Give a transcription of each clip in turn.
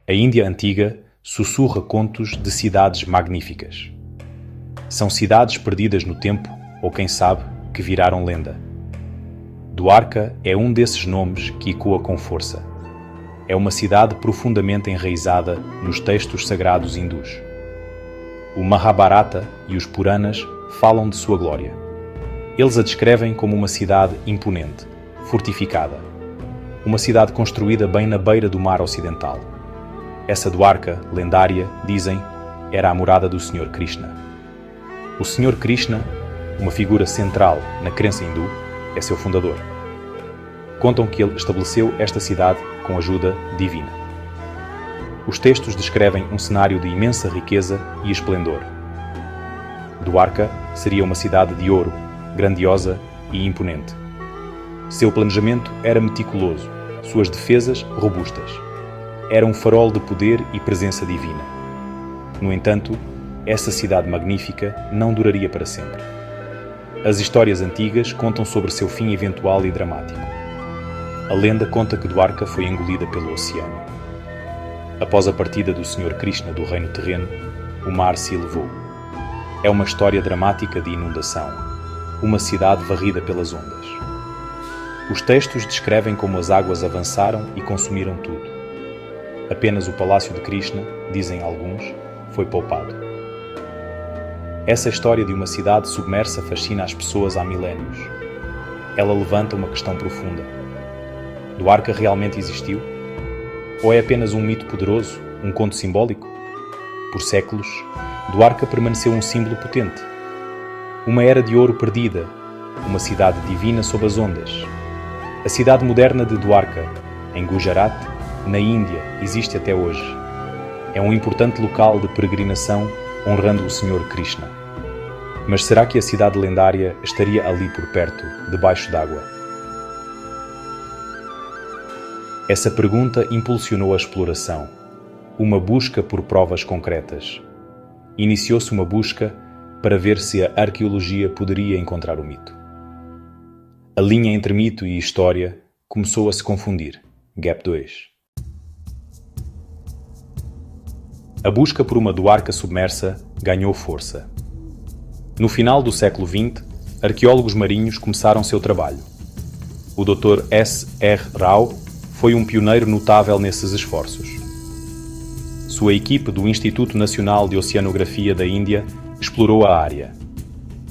A Índia antiga sussurra contos de cidades magníficas. São cidades perdidas no tempo, ou quem sabe, que viraram lenda. Dwarka é um desses nomes que ecoa com força. É uma cidade profundamente enraizada nos textos sagrados hindus. O Mahabharata e os Puranas falam de sua glória. Eles a descrevem como uma cidade imponente, fortificada. Uma cidade construída bem na beira do mar ocidental. Essa Dwarka, lendária, dizem, era a morada do Sr. Krishna. O Sr. Krishna, uma figura central na crença hindu, é seu fundador. Contam que ele estabeleceu esta cidade com ajuda divina. Os textos descrevem um cenário de imensa riqueza e esplendor. Dwarka seria uma cidade de ouro, grandiosa e imponente. Seu planejamento era meticuloso, suas defesas robustas. Era um farol de poder e presença divina. No entanto, essa cidade magnífica não duraria para sempre. As histórias antigas contam sobre seu fim eventual e dramático. A lenda conta que Dwarka foi engolida pelo oceano. Após a partida do Sr. Krishna do reino terreno, o mar se elevou. É uma história dramática de inundação, uma cidade varrida pelas ondas. Os textos descrevem como as águas avançaram e consumiram tudo. Apenas o palácio de Krishna, dizem alguns, foi poupado. Essa história de uma cidade submersa fascina as pessoas há milénios. Ela levanta uma questão profunda. Dwarka realmente existiu? Ou é apenas um mito poderoso, um conto simbólico? Por séculos, Dwarka permaneceu um símbolo potente. Uma era de ouro perdida, uma cidade divina sob as ondas. A cidade moderna de Dwarka, em Gujarat, na Índia, existe até hoje. É um importante local de peregrinação honrando o Sr. Krishna. Mas será que a cidade lendária estaria ali por perto, debaixo d'água? Essa pergunta impulsionou a exploração, uma busca por provas concretas. Iniciou-se uma busca para ver se a arqueologia poderia encontrar o mito. A linha entre mito e história começou a se confundir. Gap 2. A busca por uma Dwarka submersa ganhou força. No final do século XX, arqueólogos marinhos começaram seu trabalho. O Dr. S. R. Rao foi um pioneiro notável nesses esforços. Sua equipe do Instituto Nacional de Oceanografia da Índia explorou a área.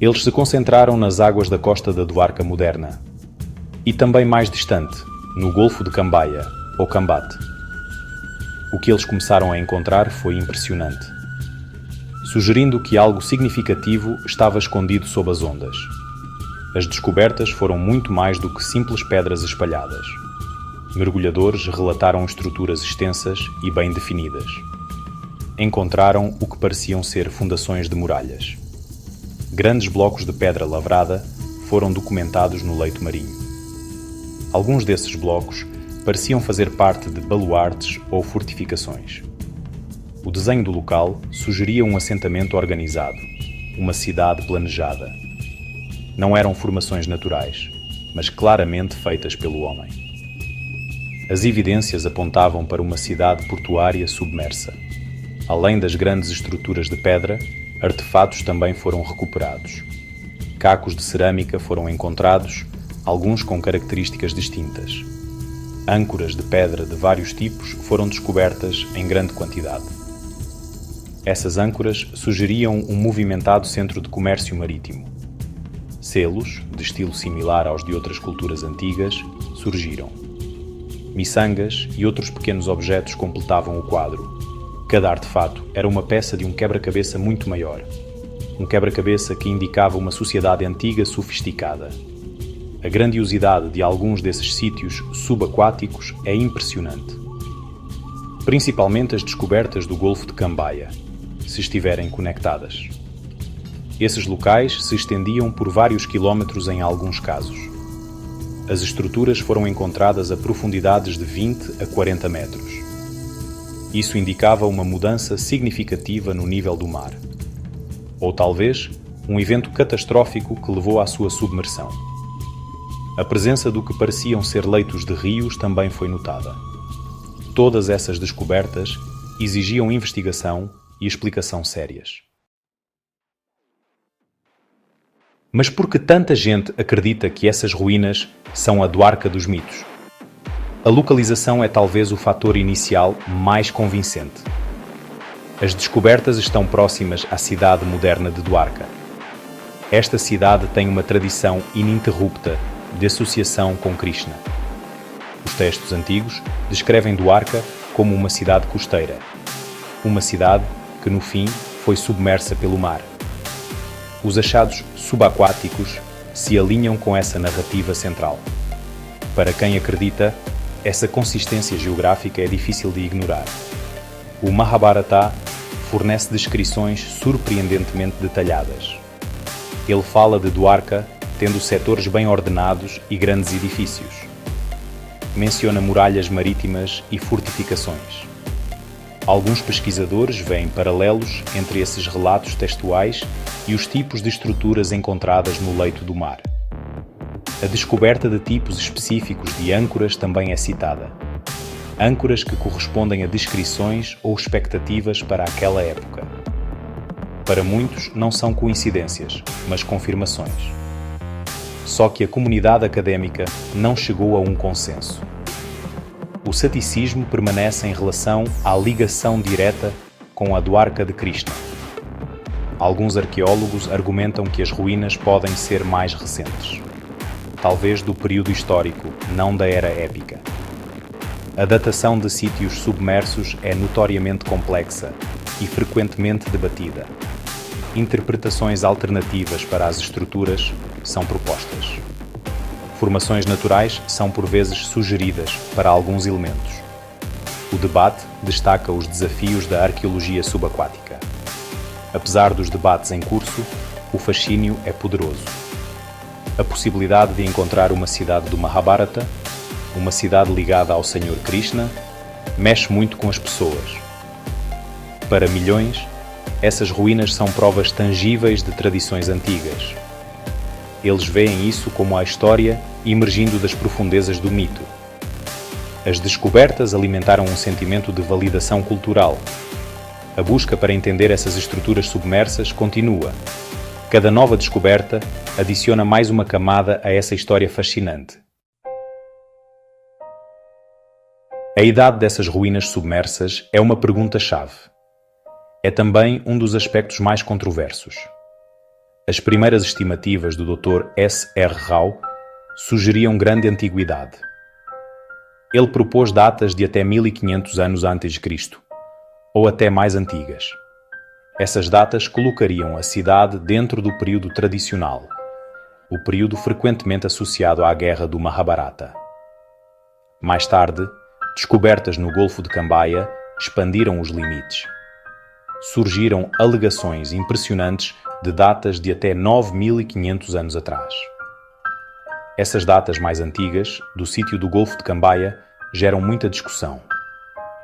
Eles se concentraram nas águas da costa da Dwarka moderna e também mais distante, no Golfo de Cambaia, ou Kambat. O que eles começaram a encontrar foi impressionante, sugerindo que algo significativo estava escondido sob as ondas. As descobertas foram muito mais do que simples pedras espalhadas. Mergulhadores relataram estruturas extensas e bem definidas. Encontraram o que pareciam ser fundações de muralhas. Grandes blocos de pedra lavrada foram documentados no leito marinho. Alguns desses blocos pareciam fazer parte de baluartes ou fortificações. O desenho do local sugeria um assentamento organizado, uma cidade planejada. Não eram formações naturais, mas claramente feitas pelo homem. As evidências apontavam para uma cidade portuária submersa. Além das grandes estruturas de pedra, artefatos também foram recuperados. Cacos de cerâmica foram encontrados, alguns com características distintas. Âncoras de pedra de vários tipos foram descobertas em grande quantidade. Essas âncoras sugeriam um movimentado centro de comércio marítimo. Selos, de estilo similar aos de outras culturas antigas, surgiram. Miçangas e outros pequenos objetos completavam o quadro. Cada artefato era uma peça de um quebra-cabeça muito maior. Um quebra-cabeça que indicava uma sociedade antiga sofisticada. A grandiosidade de alguns desses sítios subaquáticos é impressionante. Principalmente as descobertas do Golfo de Cambaia, se estiverem conectadas. Esses locais se estendiam por vários quilómetros em alguns casos. As estruturas foram encontradas a profundidades de 20 a 40 metros. Isso indicava uma mudança significativa no nível do mar. Ou talvez, um evento catastrófico que levou à sua submersão. A presença do que pareciam ser leitos de rios também foi notada. todas essas descobertas exigiam investigação e explicação sérias. Mas por que tanta gente acredita que essas ruínas são a Dwarka dos mitos? A localização é talvez o fator inicial mais convincente. As descobertas estão próximas à cidade moderna de Dwarka. Esta cidade tem uma tradição ininterrupta de associação com Krishna. Os textos antigos descrevem Dwarka como uma cidade costeira, uma cidade que no fim foi submersa pelo mar. Os achados subaquáticos se alinham com essa narrativa central. Para quem acredita, essa consistência geográfica é difícil de ignorar. O Mahabharata fornece descrições surpreendentemente detalhadas. Ele fala de Dwarka tendo setores bem ordenados e grandes edifícios. Menciona muralhas marítimas e fortificações. Alguns pesquisadores veem paralelos entre esses relatos textuais e os tipos de estruturas encontradas no leito do mar. A descoberta de tipos específicos de âncoras também é citada. Âncoras que correspondem a descrições ou expectativas para aquela época. Para muitos, não são coincidências, mas confirmações. Só que a comunidade académica não chegou a um consenso. O ceticismo permanece em relação à ligação direta com a Dwarka de Krishna. Alguns arqueólogos argumentam que as ruínas podem ser mais recentes, talvez do período histórico, não da era épica. A datação de sítios submersos é notoriamente complexa e frequentemente debatida. Interpretações alternativas para as estruturas são propostas. Formações naturais são por vezes sugeridas para alguns elementos. O debate destaca os desafios da arqueologia subaquática. Apesar dos debates em curso, o fascínio é poderoso. A possibilidade de encontrar uma cidade do Mahabharata, uma cidade ligada ao Senhor Krishna, mexe muito com as pessoas. Para milhões, essas ruínas são provas tangíveis de tradições antigas. Eles veem isso como a história emergindo das profundezas do mito. As descobertas alimentaram um sentimento de validação cultural. A busca para entender essas estruturas submersas continua. Cada nova descoberta adiciona mais uma camada a essa história fascinante. A idade dessas ruínas submersas é uma pergunta-chave. É também um dos aspectos mais controversos. As primeiras estimativas do Dr. S. R. Rao sugeriam grande antiguidade. Ele propôs datas de até 1500 anos a.C., ou até mais antigas. Essas datas colocariam a cidade dentro do período tradicional, o período frequentemente associado à guerra do Mahabharata. Mais tarde, descobertas no Golfo de Cambaia expandiram os limites. Surgiram alegações impressionantes de datas de até 9500 anos atrás. Essas datas mais antigas, do sítio do Golfo de Cambaia, geram muita discussão.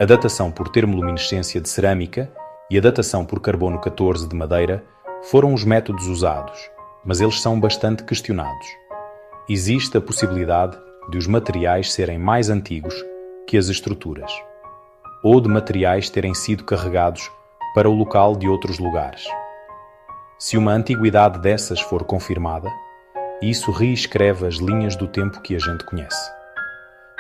A datação por termoluminescência de cerâmica e a datação por carbono 14 de madeira foram os métodos usados, mas eles são bastante questionados. Existe a possibilidade de os materiais serem mais antigos que as estruturas, ou de materiais terem sido carregados para o local de outros lugares. Se uma antiguidade dessas for confirmada, isso reescreve as linhas do tempo que a gente conhece.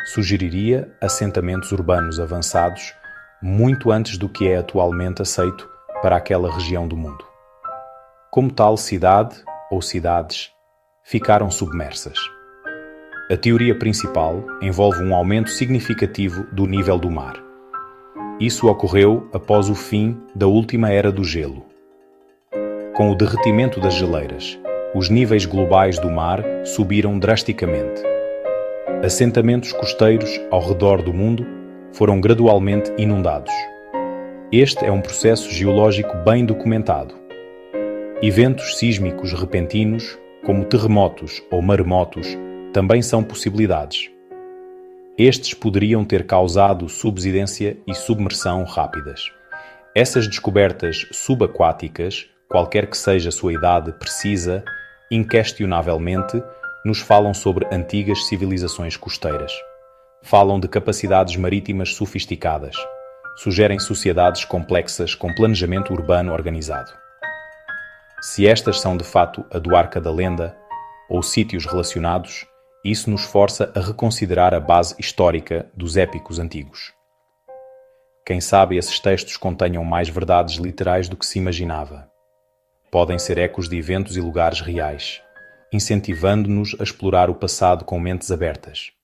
Sugeriria assentamentos urbanos avançados muito antes do que é atualmente aceito para aquela região do mundo. Como tal cidade ou cidades ficaram submersas. A teoria principal envolve um aumento significativo do nível do mar. Isso ocorreu após o fim da última era do gelo. Com o derretimento das geleiras, os níveis globais do mar subiram drasticamente. Assentamentos costeiros ao redor do mundo foram gradualmente inundados. Este é um processo geológico bem documentado. Eventos sísmicos repentinos, como terremotos ou maremotos, também são possibilidades. Estes poderiam ter causado subsidência e submersão rápidas. Essas descobertas subaquáticas, qualquer que seja a sua idade precisa, inquestionavelmente, nos falam sobre antigas civilizações costeiras. Falam de capacidades marítimas sofisticadas. Sugerem sociedades complexas com planejamento urbano organizado. Se estas são de fato a do Arca da Lenda, ou sítios relacionados, isso nos força a reconsiderar a base histórica dos épicos antigos. Quem sabe esses textos contenham mais verdades literais do que se imaginava. Podem ser ecos de eventos e lugares reais, incentivando-nos a explorar o passado com mentes abertas.